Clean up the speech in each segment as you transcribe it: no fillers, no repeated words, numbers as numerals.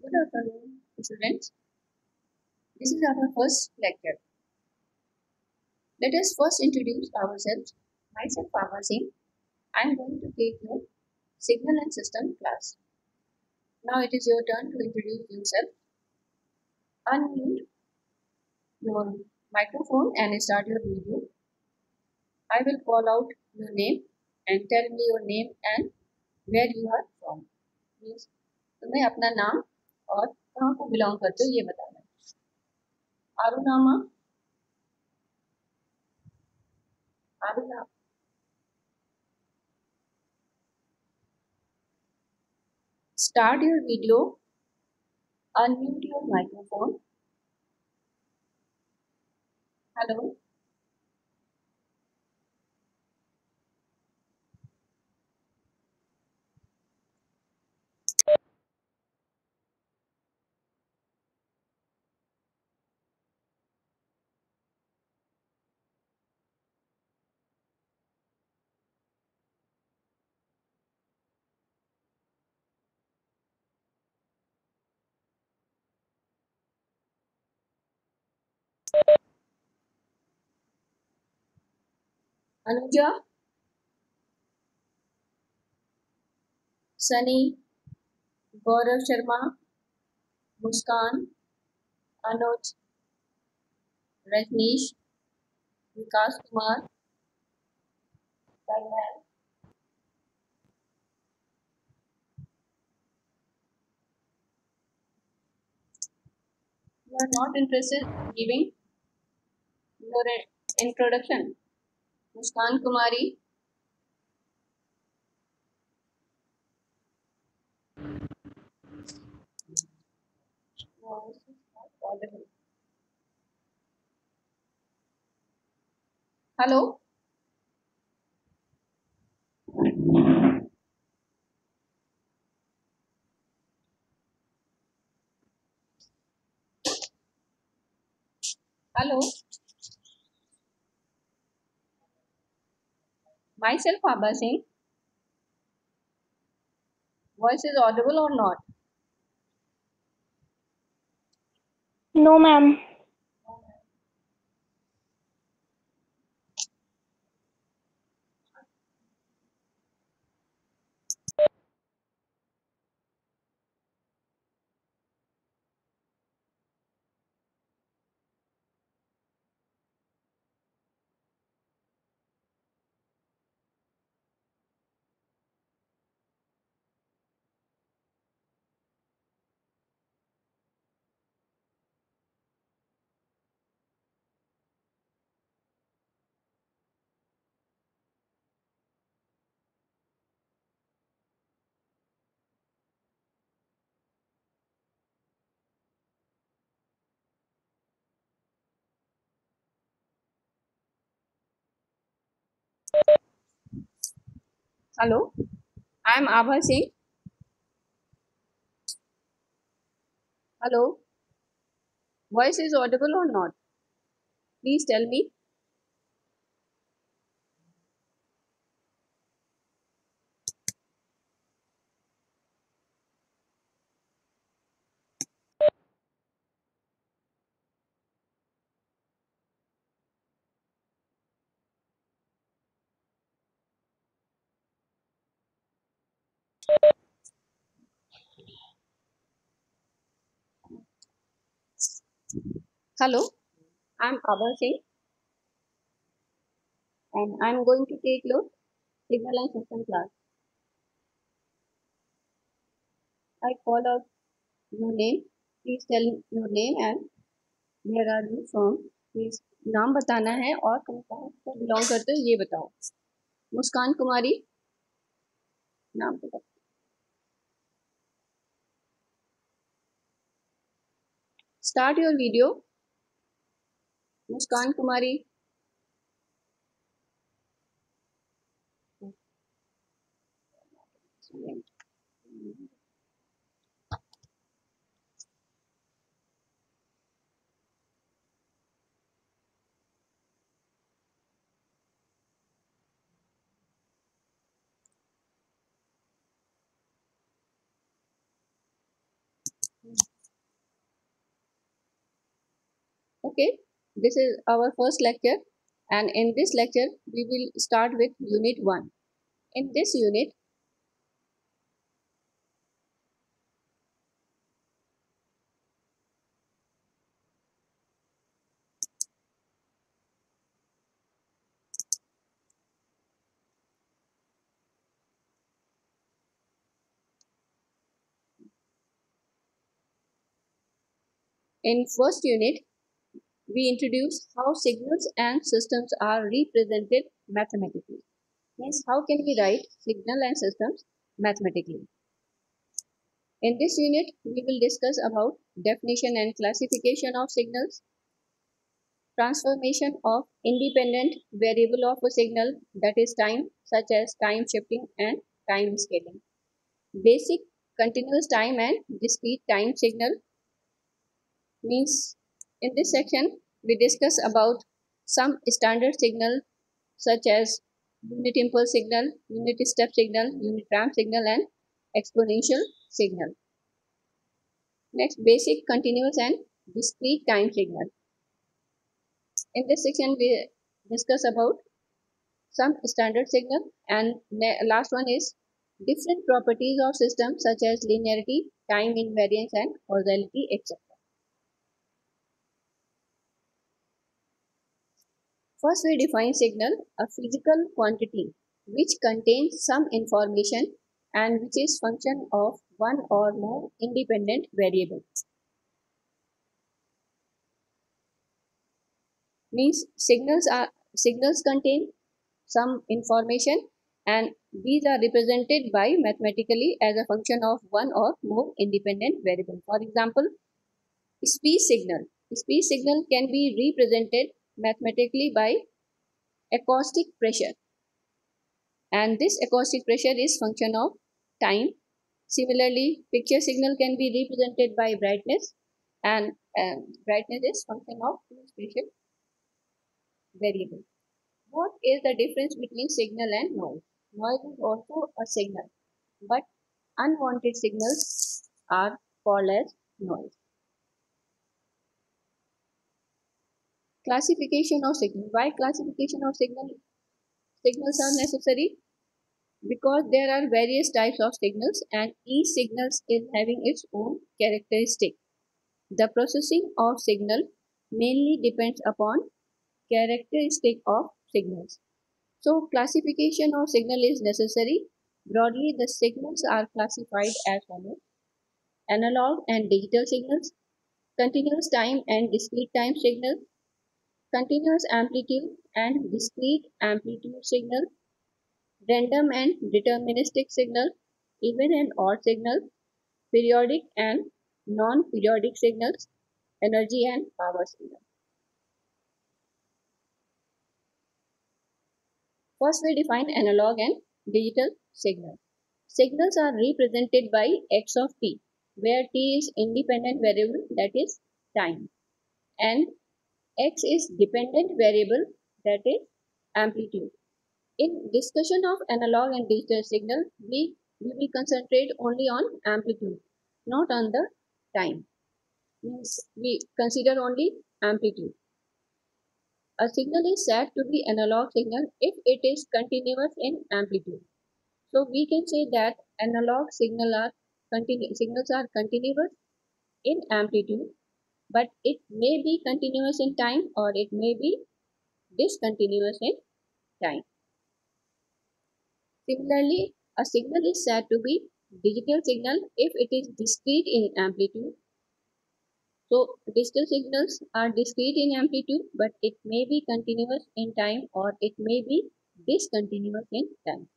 Good afternoon, students. This is our first lecture. Let us first introduce ourselves. Myself, Pava Singh. I am going to take your signal and system class. Now it is your turn to introduce yourself. Unmute your microphone and start your video. I will call out your name and tell me your name and where you are from. Means तुम्हें अपना नाम और कहाँ को belong करते हो ये बताना है. Arunama. Aruna. Start your video. Unmute your microphone. Hello. Anuja, Sunny, Gaurav Sharma, Muskan, Anuj, Rajneesh, Vikas Kumar, Karnal. You are not interested in giving your introduction. Muskan Kumari. No, this is not audible. Hello. Hello. Myself, Abha Singh. Voice is audible or not? No, ma'am. Hello. I am Abha Singh. Hello. Voice is audible or not? Please tell me. Hello. I am Abha Singh and I am going to take your signal and system class. I call out your name. Please tell your name and where are you from. Please नाम बताना है और तुम कहाँ से belong करते हो ये बताओ. मुस्कान कुमारी. नाम बताओ. Start your video. Muskan Kumari. Okay, this is our first lecture, and in this lecture we will start with unit 1. In this unit, in first unit we introduce how signals and systems are represented mathematically. Means how can we write signal and systems mathematically. In this unit, we will discuss about definition and classification of signals, transformation of independent variable of a signal, that is time, such as time shifting and time scaling, basic continuous time and discrete time signal. Means in this section we discuss about some standard signal such as unit impulse signal, unit step signal, unit ramp signal and exponential signal. Next, basic continuous and discrete time signal. In this section we discuss about some standard signal, and last one is different properties of systems such as linearity, time invariance and causality, etc. First, we define signal, a physical quantity which contains some information and which is function of one or more independent variables. Means signals contain some information and these are represented by mathematically as a function of one or more independent variable. For example, speech signal. Speech signal can be represented mathematically by acoustic pressure, and this acoustic pressure is function of time. Similarly, picture signal can be represented by brightness, and brightness is function of two spatial variable. What is the difference between signal and noise? Noise is also a signal, but unwanted signals are called as noise. Classification of signal. Why classification of signals are necessary? Because there are various types of signals and each signal is having its own characteristic. The processing of signal mainly depends upon characteristic of signals. So classification of signal is necessary. Broadly, the signals are classified as follows: analog and digital signals, continuous time and discrete time signal, continuous amplitude and discrete amplitude signal, random and deterministic signal, even and odd signal, periodic and non-periodic signals, energy and power signal. First, we define analog and digital signal. Signals are represented by x of t, where t is independent variable, that is time, and x is dependent variable, that is amplitude. In discussion of analog and digital signal, we will concentrate only on amplitude, not on the time. Means we consider only amplitude. A signal is said to be analog signal if it is continuous in amplitude. So we can say that analog signals are continuous in amplitude, but it may be continuous in time or it may be discontinuous in time. Similarly, a signal is said to be digital signal if it is discrete in amplitude. So digital signals are discrete in amplitude, but it may be continuous in time or it may be discontinuous in time.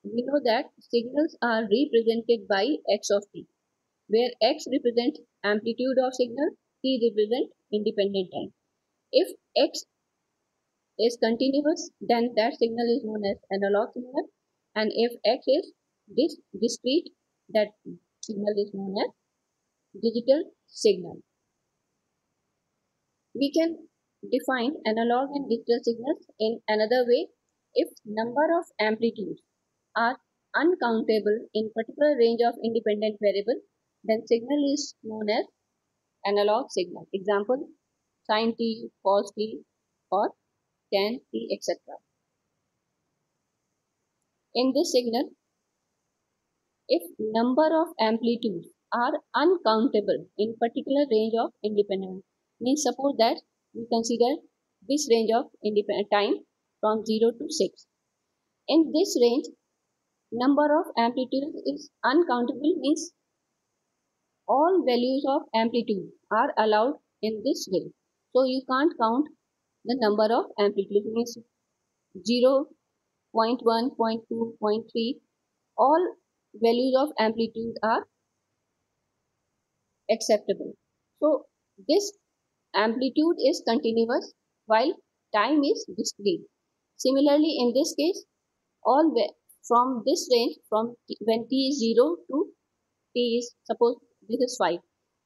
We know that signals are represented by x of t, where x represents amplitude of signal, t represents independent time. If x is continuous, then that signal is known as analog signal, and if x is discrete, that signal is known as digital signal. We can define analog and digital signals in another way. If number of amplitudes are uncountable in particular range of independent variable, then signal is known as analog signal. Example, sin t, cos t, or tan t, etc. In this signal, if number of amplitudes are uncountable in particular range of independent, means suppose that we consider this range of independent time from 0 to 6. In this range, number of amplitudes is uncountable, means all values of amplitude are allowed in this range. So you can't count the number of amplitude, means 0, 0.1, 0.2, 0.3, all values of amplitude are acceptable. So this amplitude is continuous while time is discrete. Similarly, in this case, all from this range, from when t is 0 to t is, suppose this is 5.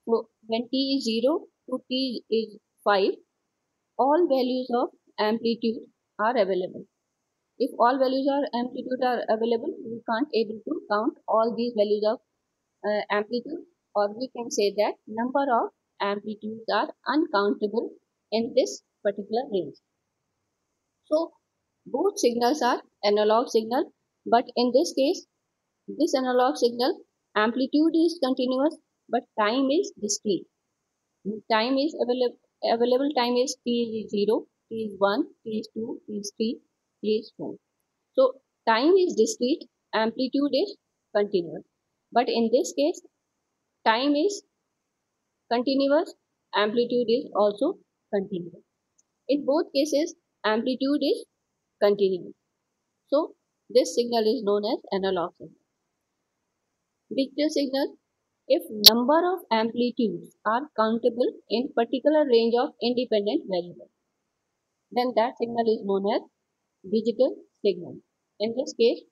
So when t is 0 to t is 5, all values of amplitude are available. If all values of amplitude are available, we can't able to count all these values of amplitude, or we can say that number of amplitudes are uncountable in this particular range. So both signals are analog signal, but in this case, this analog signal amplitude is continuous, but time is discrete. Time is available time is t is 0, t is 1, t is 2, t is 3, t is 4. So time is discrete, amplitude is continuous. But in this case, time is continuous, amplitude is also continuous. In both cases, amplitude is continuous. So this signal is known as analog signal. Digital signal, if number of amplitudes are countable in particular range of independent variables, then that signal is known as digital signal. In this case,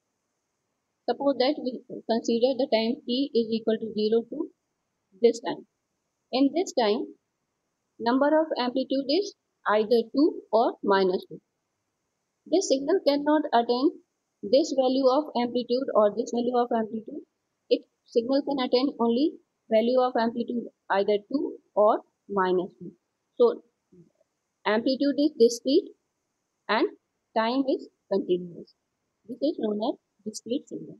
suppose that we consider the time t is equal to 0 to this time. In this time, number of amplitude is either 2 or minus 2. This signal cannot attain this value of amplitude or this value of amplitude. It signal can attain only value of amplitude either 2 or minus 2. So amplitude is discrete and time is continuous. This is known as discrete signal.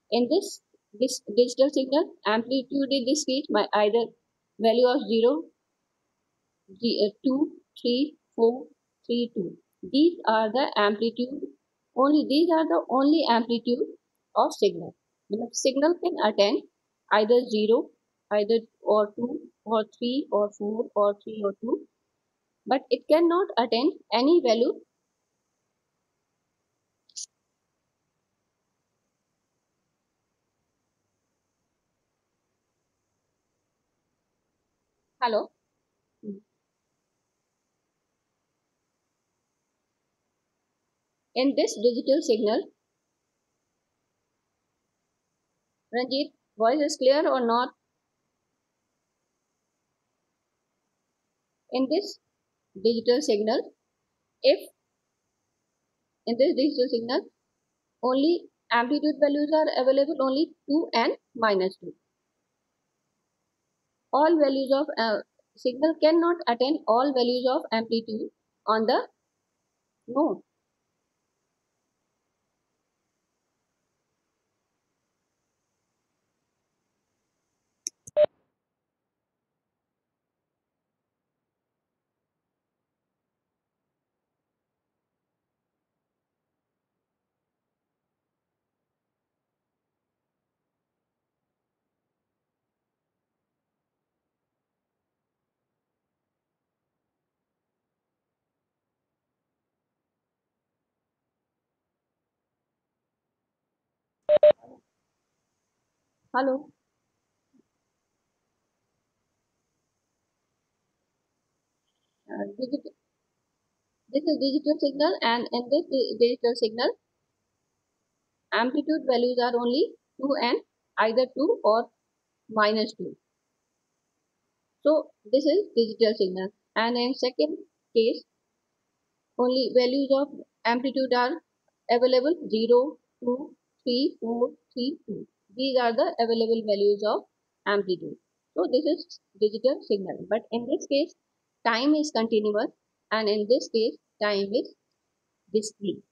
In this digital signal, amplitude is discrete by either value of 0, 2, 3, 4, 3, 2. These are the amplitude, these are the only amplitude of signal. The signal can attain either 0, either or 2 or 3 or 4 or 3 or 2, but it cannot attain any value. Hello. In this digital signal, Ranjit, voice is clear or not? In this digital signal, if in this digital signal only amplitude values are available, only 2 and minus 2. All values of signal cannot attain all values of amplitude on the node. Hello. This is digital signal, and in this digital signal, amplitude values are only 2 and either 2 or minus 2. So this is digital signal, and in second case, only values of amplitude are available 0, 2, 3, 4, 3, 2. These are the available values of amplitude. So this is digital signal. But in this case, time is continuous, and in this case, time is discrete.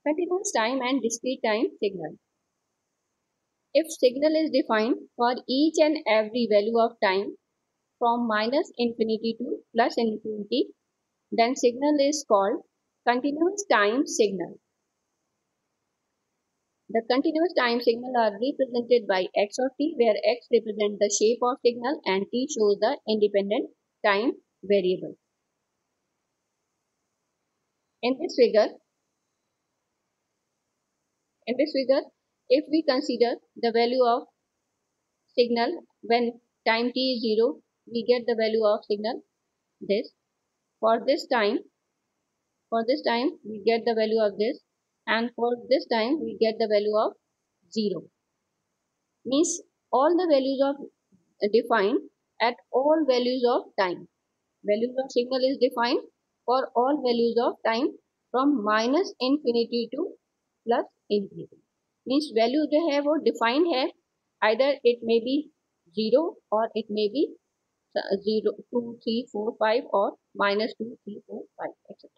Continuous time and discrete time signal. If signal is defined for each and every value of time from minus infinity to plus infinity, then signal is called continuous time signal. The continuous time signal are represented by x of t, where x represents the shape of signal and t shows the independent time variable. In this figure, if we consider the value of signal when time t is 0, we get the value of signal this. For this time we get the value of this, and for this time we get the value of 0. Means all the values of defined at all values of time. Values of signal is defined for all values of time from minus infinity to plus infinity. Means value they have or defined है, either it may be 0 or it may be 0, 2, 3, 4, 5 or minus 2, 3, 4, 5, etc.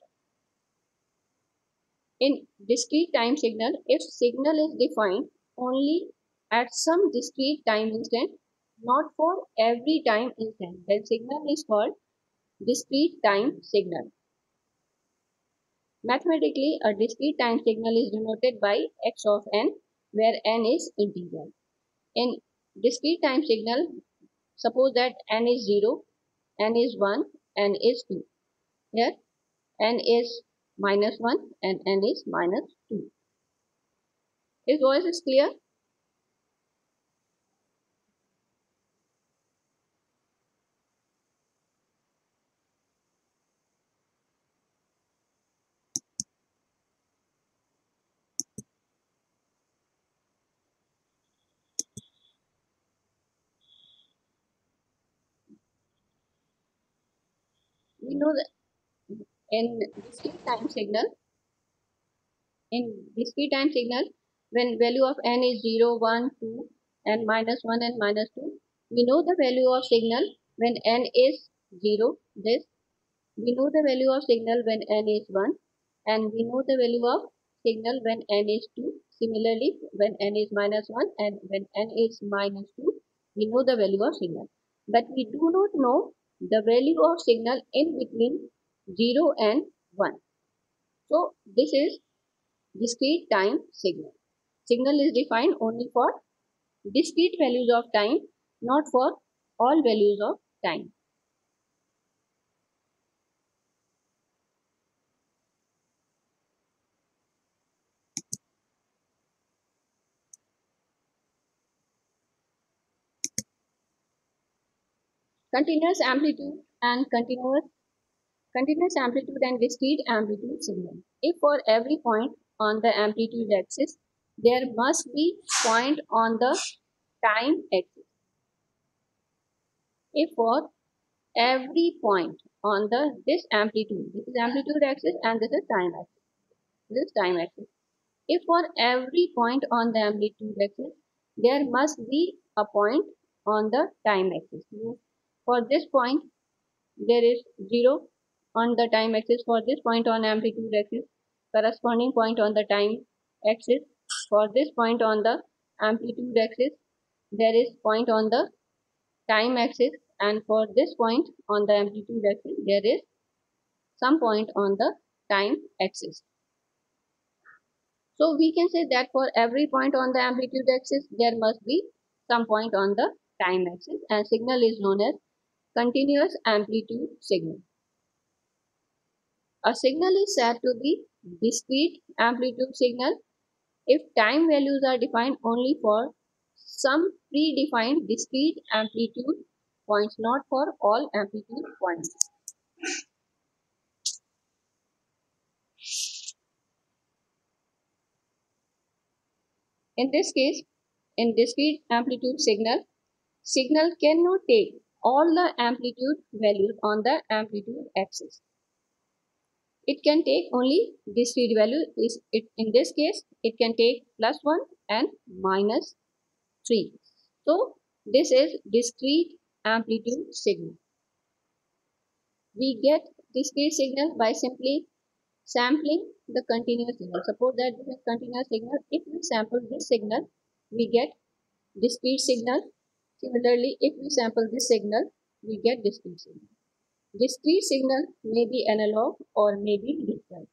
In discrete time signal, if signal is defined only at some discrete time instant, not for every time instant, then signal is called discrete time signal. Mathematically, a discrete time signal is denoted by x of n, where n is integer. In discrete time signal, suppose that n is 0, n is 1, n is 2. Here, n is minus 1 and n is minus 2. Is voice is clear? We know that in discrete time signal, when value of n is 0, 1, 2 and minus 1 and minus 2, we know the value of signal when n is 0, this. We know the value of signal when n is 1, and we know the value of signal when n is 2. Similarly, when n is minus 1 and when n is minus 2, we know the value of signal. But we do not know the value of signal in between 0 and 1. So, this is discrete time signal. Signal is defined only for discrete values of time, not for all values of time. Continuous amplitude and continuous amplitude and discrete amplitude signal. If for every point on the amplitude axis, there must be point on the time axis. If for every point on this is amplitude axis and this is time axis. This is time axis. If for every point on the amplitude axis, there must be a point on the time axis. For this point, there is 0 on the time axis. For this point on amplitude axis, corresponding point on the time axis. For this point on the amplitude axis, there is point on the time axis, and for this point on the amplitude axis, there is some point on the time axis. So we can say that for every point on the amplitude axis, there must be some point on the time axis, and signal is known as continuous amplitude signal. A signal is said to be discrete amplitude signal if time values are defined only for some predefined discrete amplitude points, not for all amplitude points. In this case, in discrete amplitude signal cannot take all the amplitude values on the amplitude axis. It can take only discrete value. In this case, it can take +1 and -3. So this is discrete amplitude signal. We get discrete signal by simply sampling the continuous signal. Suppose that this is continuous signal. If we sample this signal, we get discrete signal. Similarly, if we sample this signal, we get discrete signal. Discrete signal may be analog or may be digital.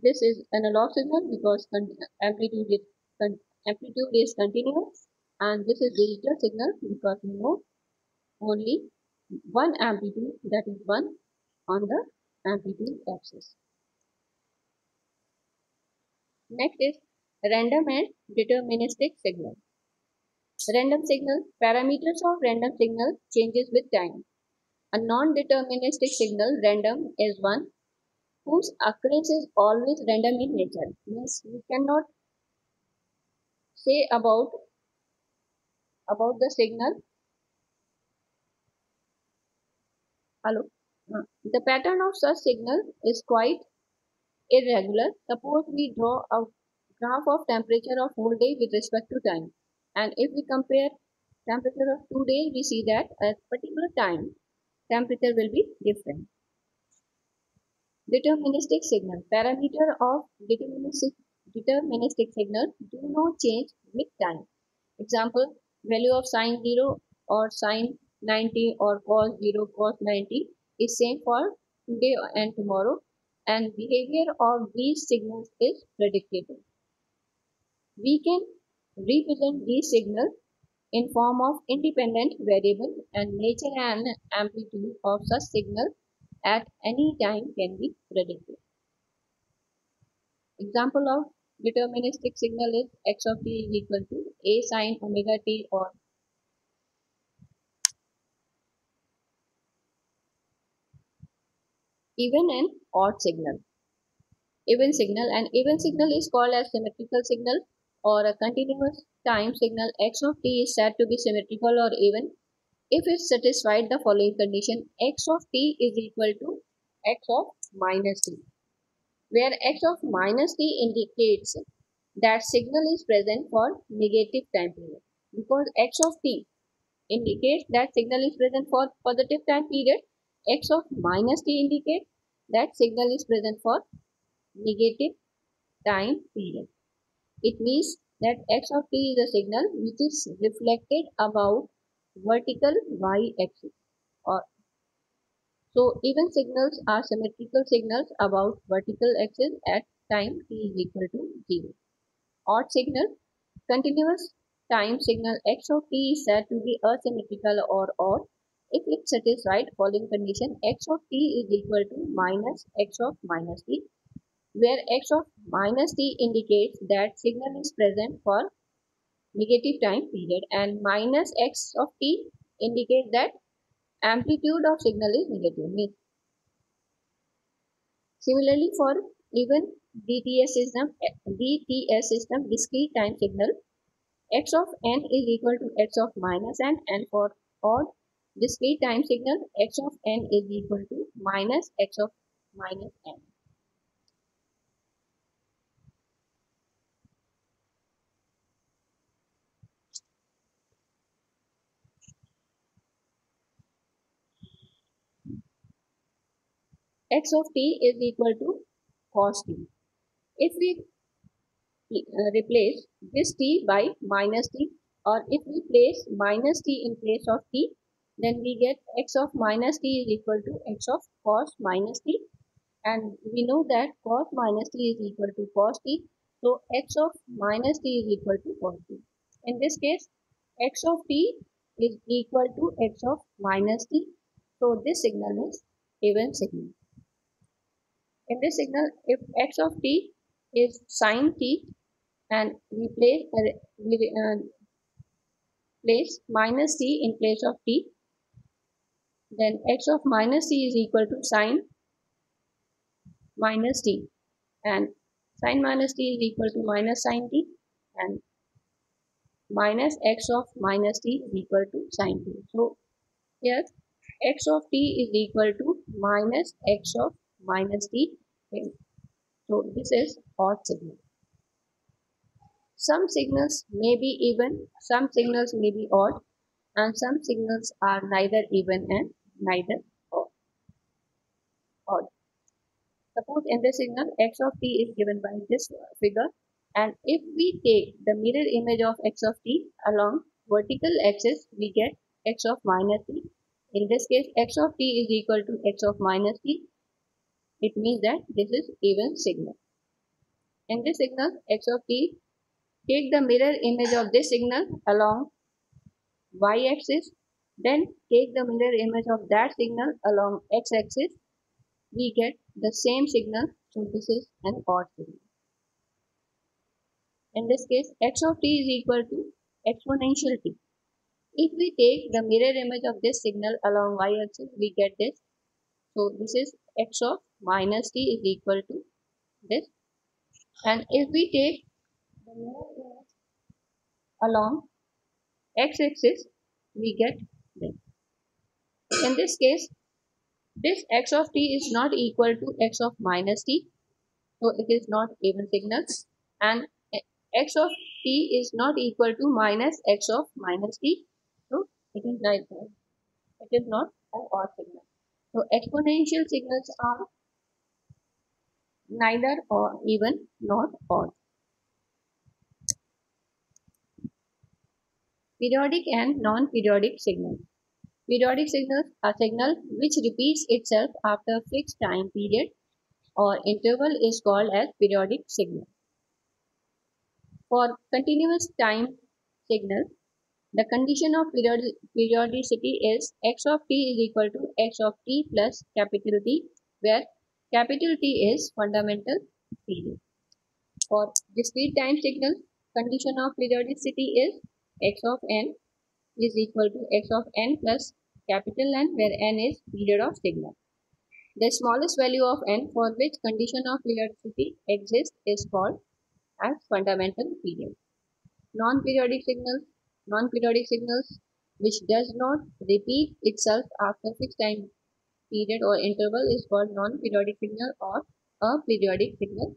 This is analog signal because amplitude is continuous, and this is digital signal because we know only one amplitude, that is 1 on the amplitude axis. Next is random and deterministic signal. Random signal. Parameters of random signal changes with time. A non-deterministic signal, random, is one whose occurrence is always random in nature. Means we cannot say about the signal. Hello. The pattern of such signal is quite irregular. Suppose we draw a graph of temperature of whole day with respect to time, and if we compare temperature of 2 days, we see that at particular time temperature will be different. Deterministic signal. Parameter of deterministic signal do not change with time. Example, value of sine 0 or sine 90 or cos 0, cos 90 is same for today and tomorrow, and behavior of these signals is predictable. We can represent these signals in form of independent variable, and nature and amplitude of such signal at any time can be predicted. Example of deterministic signal is x of t is equal to a sine omega t, or even an odd signal. Even signal. An even signal is called as symmetrical signal, or a continuous time signal. X of t is said to be symmetrical or even if it satisfied the following condition: x of t is equal to x of minus t, where x of minus t indicates that signal is present for negative time period. Because x of t indicates that signal is present for positive time period, x of minus t indicates that signal is present for negative time period. It means that x of t is a signal which is reflected about vertical y-axis. Or so even signals are symmetrical signals about vertical axis at time t is equal to 0. Odd signal. Continuous time signal x of t is said to be asymmetrical or odd if it satisfies following condition: x of t is equal to minus x of minus t, where x of minus t indicates that signal is present for negative time period, and minus x of t indicates that amplitude of signal is negative. Similarly, for even DTS system, discrete time signal, x of n is equal to x of minus n, and for odd discrete time signal, x of n is equal to minus x of minus n. X of t is equal to cos t. If we replace this t by minus t, or if we place minus t in place of t, then we get x of minus t is equal to x of cos minus t, and we know that cos minus t is equal to cos t, so x of minus t is equal to cos t. In this case, x of t is equal to x of minus t, so this signal is even signal. In this signal, if x of t is sin t and we place minus t in place of t, then x of minus t is equal to sin minus t, and sin minus t is equal to minus sin t, and minus x of minus t is equal to sin t. So Here x of t is equal to minus x of minus t. So this is odd signal. Some signals may be even, some signals may be odd, and some signals are neither even and neither odd. Suppose in this signal x of t is given by this figure, and if we take the mirror image of x of t along vertical axis, we get x of minus t. In this case, x of t is equal to x of minus t. It means that this is even signal. In this signal, x of t, take the mirror image of this signal along y-axis, then take the mirror image of that signal along x-axis, we get the same signal, so this is an odd signal. In this case, x of t is equal to exponential t. If we take the mirror image of this signal along y-axis, we get this. So this is x of minus t is equal to this. And if we take the mirror image along x-axis, we get this. In this case, this x of t is not equal to x of minus t, so it is not even signal, and x of t is not equal to minus x of minus t, so it is neither. It is not an odd signal. So exponential signals are neither or even nor odd. Periodic and non-periodic signals. Periodic signals are signal which repeats itself after a fixed time period or interval is called as periodic signal. For continuous time signal, the condition of periodicity is x of t is equal to x of t plus capital T, where capital T is fundamental period. For discrete time signal, condition of periodicity is x of n is equal to x of n plus capital N, where n is period of signal. The smallest value of n for which condition of periodicity exists is called as fundamental period. Non-periodic signals which does not repeat itself after fixed time period or interval is called non-periodic signal or a periodic signal.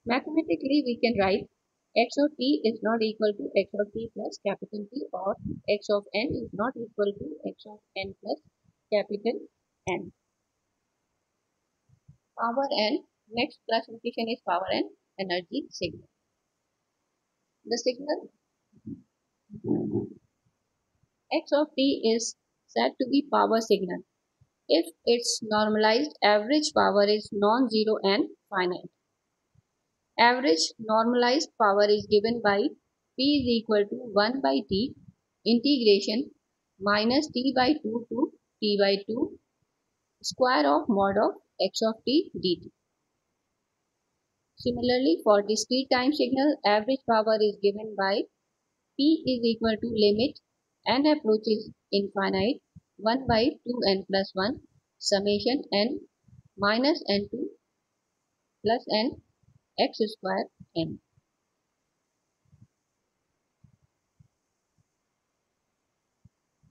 Mathematically, we can write x of t is not equal to x of t plus capital T, or x of n is not equal to x of n plus capital N. Power n. Next classification is power n energy signal. The signal x of t is said to be power signal if its normalized average power is non-zero and finite. Average normalized power is given by P is equal to 1 by T integration minus T by 2 to T by 2 square of mod of x of t dt. Similarly, for discrete time signal, average power is given by P is equal to limit n approaches infinite 1 by 2n plus 1 summation n minus n2 plus n x square n.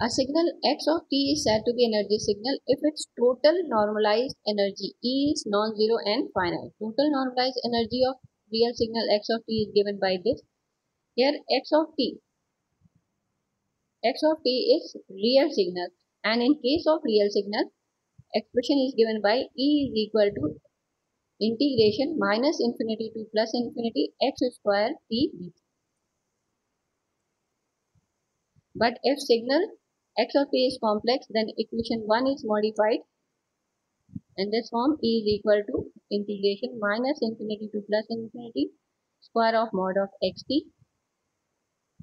A signal x of t is said to be energy signal if its total normalized energy E is non-zero and finite. Total normalized energy of real signal x of t is given by this. Here x of t is real signal, and in case of real signal, expression is given by E is equal to integration minus infinity to plus infinity x square t dt. But if signal x of t is complex, then equation 1 is modified in this form. E is equal to integration minus infinity to plus infinity square of mod of xt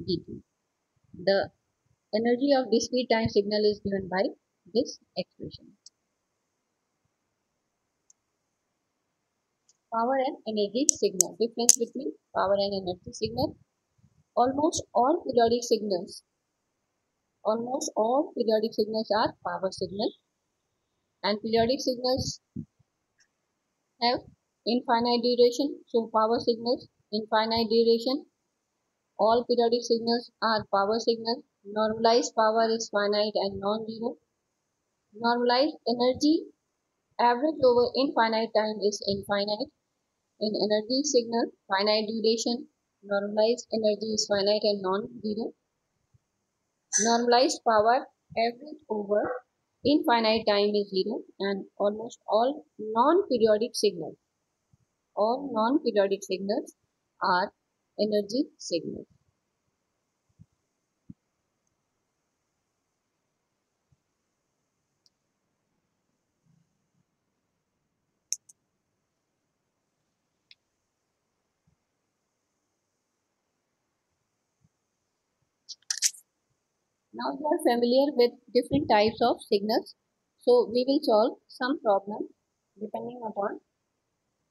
dt. The energy of discrete time signal is given by this expression. Power and energy signal. Difference between power and energy signal. Almost all periodic signals are power signals, and periodic signals have infinite duration. So power signals, infinite duration. All periodic signals are power signals. Normalized power is finite and non-zero. Normalized energy average over infinite time is infinite. In energy signal, finite duration, normalized energy is finite and non-zero. Normalized power average over infinite time is zero, and almost all non-periodic signals are energy signals. Now you are familiar with different types of signals, so we will solve some problems depending upon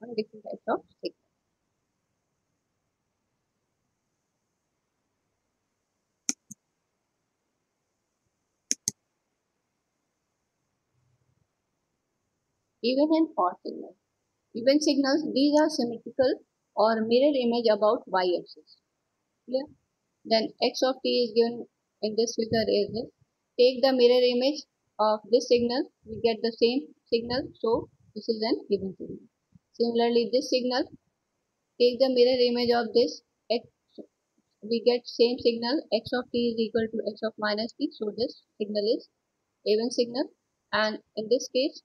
on different types of signals. Even in odd signals. Even signals, these are symmetrical or mirror image about y-axis. Clear? Then x of t is given in this figure is this. Take the mirror image of this signal, we get the same signal, so this is an even signal. Similarly, this signal, take the mirror image of this x, we get same signal, x of t is equal to x of minus t, so this signal is even signal. And in this case,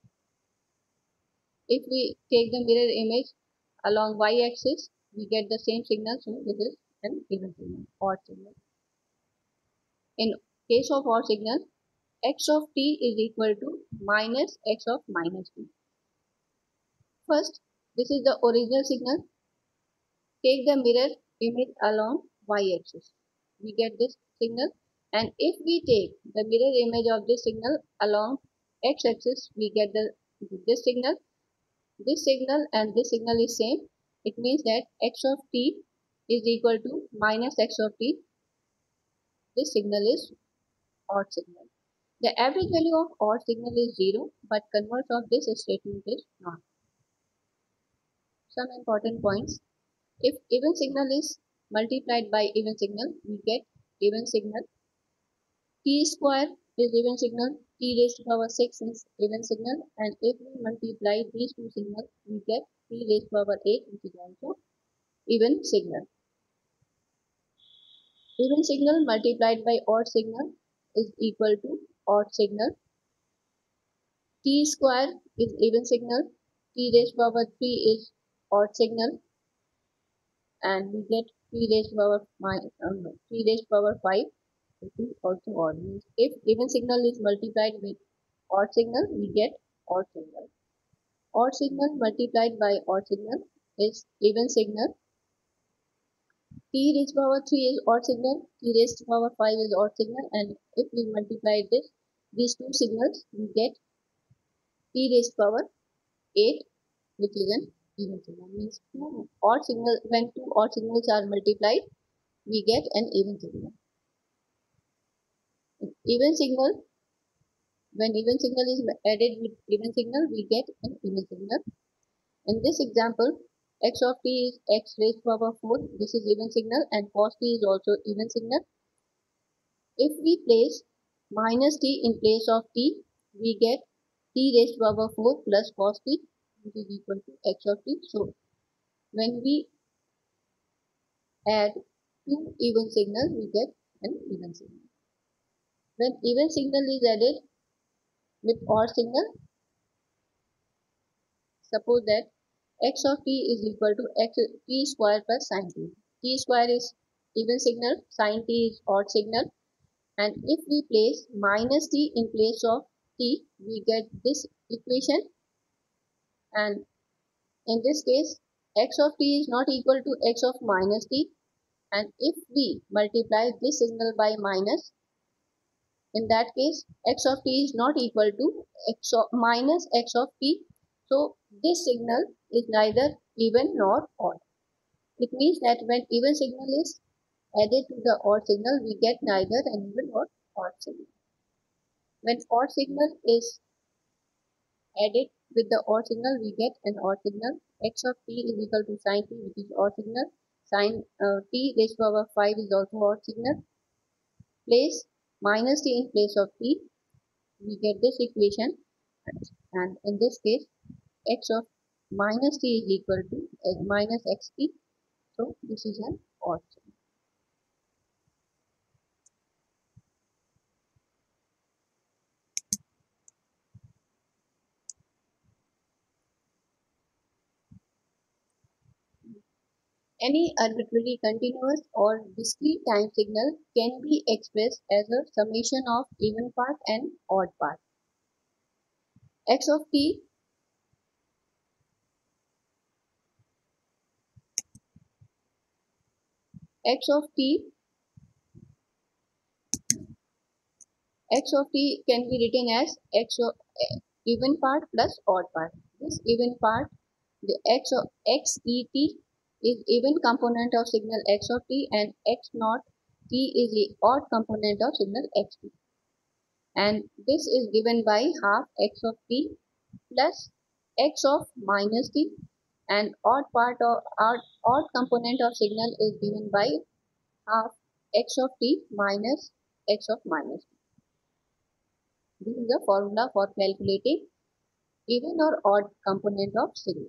if we take the mirror image along y-axis, we get the same signal, so this is an even signal, odd signal. In case of odd signal, x of t is equal to minus x of minus t. First, this is the original signal. Take the mirror image along y-axis. We get this signal, and if we take the mirror image of this signal along x-axis, we get this signal. This signal and this signal is same. It means that x of t is equal to minus x of t. This signal is odd signal. The average value of odd signal is 0, but converse of this statement is not. Some important points. If even signal is multiplied by even signal, we get even signal. T square is even signal. T raised to power 6 is even signal. And if we multiply these two signals, we get T raised to power 8, which is also even signal. Even signal multiplied by odd signal is equal to odd signal. T square is even signal. T raised to power 3 is odd signal. And we get 3 raised to power 3 raised to power 5, which is also odd. Means if even signal is multiplied with odd signal, we get odd signal. Odd signal multiplied by odd signal is even signal. T raised to power 3 is odd signal, T raised to power 5 is odd signal, and if we multiply these two signals, we get T raised to power 8, which is an even signal. Means when two odd signals are multiplied, we get an even signal. Even signal, when even signal is added with even signal, we get an even signal. In this example, x of t is x raised to power 4. This is even signal, and cos t is also even signal. If we place minus t in place of t, we get t raised to power 4 plus cos t, which is equal to x of t. So when we add two even signals, we get an even signal. When even signal is added with odd signal, suppose that x of t is equal to t square plus sin t. T square is even signal, sin t is odd signal, and if we place minus t in place of t, we get this equation, and in this case, x of t is not equal to x of minus t, and if we multiply this signal by minus, in that case, x of t is not equal to minus x of t. So this signal is neither even nor odd. It means that when even signal is added to the odd signal, we get neither an even nor odd signal. When odd signal is added with the odd signal, we get an odd signal. X of t is equal to sin t, which is odd signal. Sin t raised to power 5 is also odd signal. Place minus t in place of t. we get this equation, and in this case x of minus t is equal to minus xt, so this is an odd sign. Any arbitrary continuous or discrete time signal can be expressed as a summation of even part and odd part. x of t x of t x of t can be written as x of even part plus odd part. This even part, the x of x e t is even component of signal x of t, and x naught t is the odd component of signal x t. And this is given by half x of t plus x of minus t, and odd part of odd component of signal is given by half x of t minus x of minus t. This is the formula for calculating even or odd component of signal.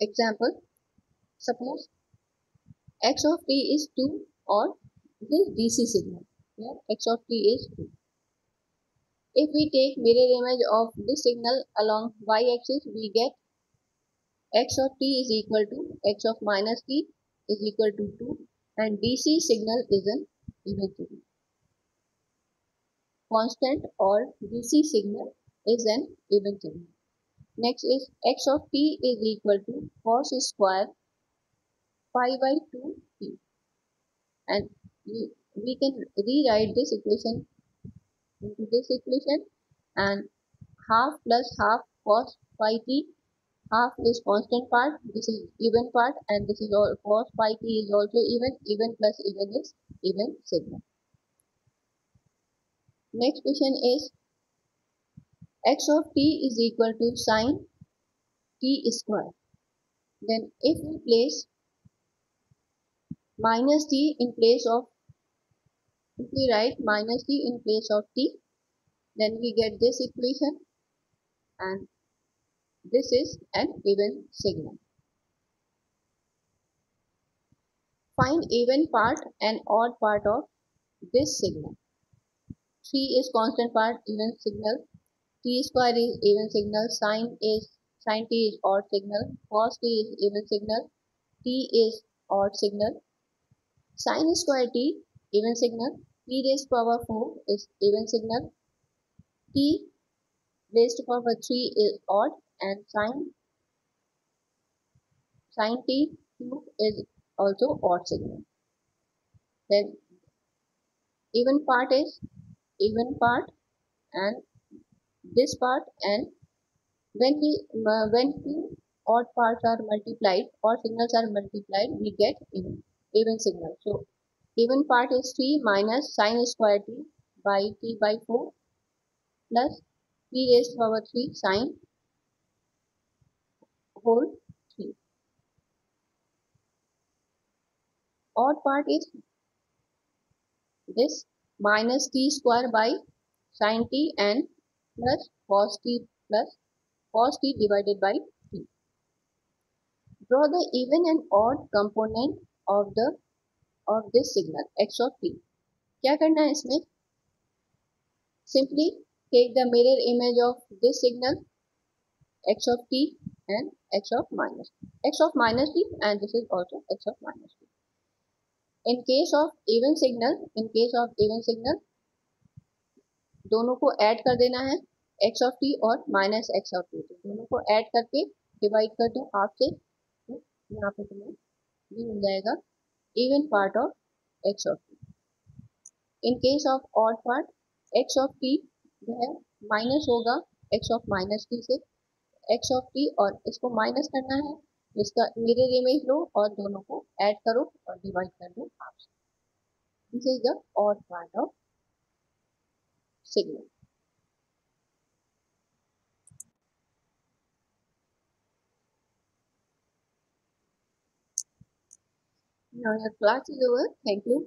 Example, suppose x of t is 2 or this DC signal. Here x of t is 2. If we take mirror image of this signal along y-axis, we get x of t is equal to x of minus t is equal to 2, and DC signal is an even signal. Constant or DC signal is an even signal. Next is x of t is equal to cos square pi by 2t, and we can rewrite this equation into this equation, and half plus half cos pi t, half is constant part, this is even part, and this is all cos pi t is also even plus even is even signal. Next question is x of t is equal to sine t square. Then if we place minus t in place of, if we write minus t in place of t, then we get this equation, and this is an even signal. Find even part and odd part of this signal. 3 is constant part, even signal. T square is even signal. Sine t is odd signal. Cos t is even signal. T is odd signal. Sine square t even signal. T raised to power 4 is even signal. T raised to power 3 is odd, and sine t cube is also odd signal. Then even part is even part, and this part, and when two odd parts are multiplied or signals are multiplied, we get even signal. So even part is 3 minus sine square t by t by 4 plus t raised to power 3 sine whole 3. Odd part is this minus t square by sine t and plus cos t divided by t. Draw the even and odd component of this signal x of t. क्या करना है इसमें? Simply take the mirror image of this signal x of t and x of minus t, and this is also x of minus t. In case of even signal दोनों को add कर देना है, x of t और minus x of t, दोनों को add करके divide कर दो हाफ से, तो यहाँ पे तुम्हें ये मिल जाएगा even part of x of t. In case of odd part, x of t जो है माइनस होगा x of minus t से, x of t, और इसको माइनस करना है, इसका मिरर इमेज लो और दोनों को ऐड करो और डिवाइड कर दो हाफ से. This is the odd part of signal. Now your class is over. Thank you.